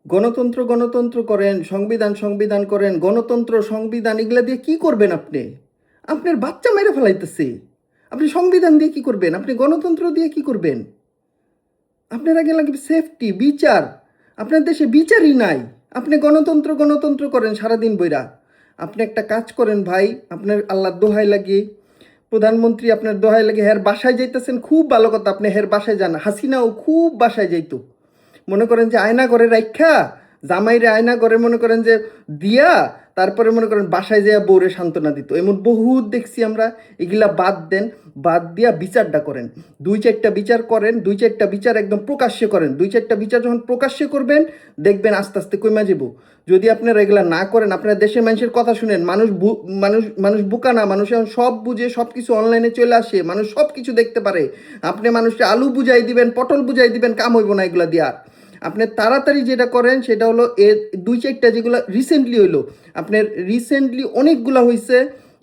গণতন্ত্র গণতন্ত্র করেন, সংবিধান সংবিধান করেন, গণতন্ত্র সংবিধান এগুলা দিয়ে কি করবেন আপনি? আপনার বাচ্চা মেরে ফেলাইতেছে। আপনি সংবিধান দিয়ে কি করবেন? আপনি গণতন্ত্র দিয়ে কি করবেন? আপনার আগে লাগবে সেফটি, বিচার। আপনার দেশে বিচারই নাই। আপনি গণতন্ত্র গণতন্ত্র করেন সারাদিন বইরা। আপনি একটা কাজ করেন ভাই, আপনার আল্লাহর দোহাই লাগে, প্রধানমন্ত্রী আপনার দোহাই লাগে, হের বাসায় যাইতেছেন, খুব ভালো কথা, আপনি হের বাসায় যান। হাসিনাও খুব বাসায় যাইতো। মনে করেন যে আয়না ঘরে রাইখা, জামাইরে আয়না ঘরে মনে করেন যে দিয়া, তারপরে মনে করেন বাসায় যেয়া বউরে সান্ত্বনা দিত। এমন বহুত দেখছি আমরা। এগুলা বাদ দেন, বাদ দিয়া বিচারটা করেন। দুই চারটা বিচার করেন, দুই চারটা বিচার একদম প্রকাশ্যে করেন। দুই চারটা বিচার যখন প্রকাশ্যে করবেন, দেখবেন আস্তে আস্তে কইমা যাব। যদি আপনারা এগুলা না করেন, আপনারা দেশের মানুষের কথা শুনেন, মানুষ মানুষ বোকা না, মানুষ এখন সব বুঝে, সব কিছু অনলাইনে চলে আসে, মানুষ সব কিছু দেখতে পারে। আপনি মানুষকে আলু বুঝাই দিবেন, পটল বুঝাই দিবেন, কাম হইব না এগুলা দিয়া। আপনি তাড়াতাড়ি যেটা করেন সেটা হলো এর দুই চারটা যেগুলো রিসেন্টলি হইলো, আপনার রিসেন্টলি অনেকগুলো হয়েছে,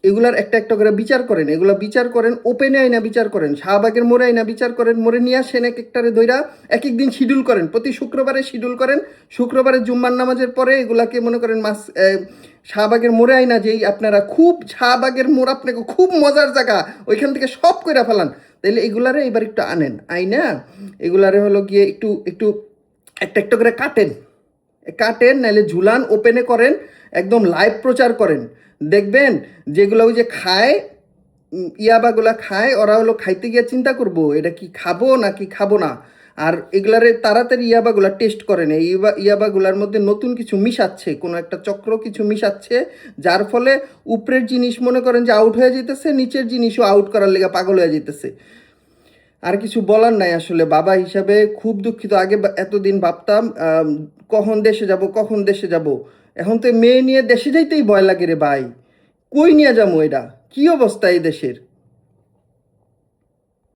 এগুলার একটা একটা করে বিচার করেন। এগুলো বিচার করেন, ওপেনে আইনা বিচার করেন, শাহবাগের মোড়ে আইনা বিচার করেন, মোড়ে নিয়ে আসেন এক একটারে ধইরা, এক এক দিন শিডিউল করেন, প্রতি শুক্রবারে শিডিউল করেন। শুক্রবারে জুম্মার নামাজের পরে এগুলাকে মনে করেন শাহবাগের মোড়ে আইনা, যেই আপনারা খুব শাহবাগের মোড় আপনাকে খুব মজার জায়গা, ওইখান থেকে সব কইরা ফেলান। তাইলে এগুলারে এবার একটু আনেন, আইনা এগুলারে হলো গিয়ে একটু একটু একটা একটা করে কাটেন, কাটেন নাহলে ঝুলান, ওপেনে করেন, একদম লাইভ প্রচার করেন। দেখবেন যেগুলো ওই যে খায়, ইয়াবাগুলা খায়, ওরা হলো খাইতে গিয়ে চিন্তা করবো এটা কি খাবো নাকি খাবো না। আর এগুলারে তাড়াতাড়ি ইয়াবাগুলা টেস্ট করেন। এই ইয়াবাগুলার মধ্যে নতুন কিছু মিশাচ্ছে, কোনো একটা চক্র কিছু মিশাচ্ছে, যার ফলে উপরের জিনিস মনে করেন যে আউট হয়ে যেতেছে, নিচের জিনিসও আউট করার লেগে পাগল হয়ে যেতেছে। আর কিছু বলার নাই আসলে, বাবা হিসাবে খুব দুঃখিত। আগে এতদিন ভাবতাম কখন দেশে যাব, কখন দেশে যাব। এখন তো মেয়ে নিয়ে দেশে যাইতেই ভয় লাগে রে ভাই। কই নিয়ে যাবো? এটা কি অবস্থা এই দেশের?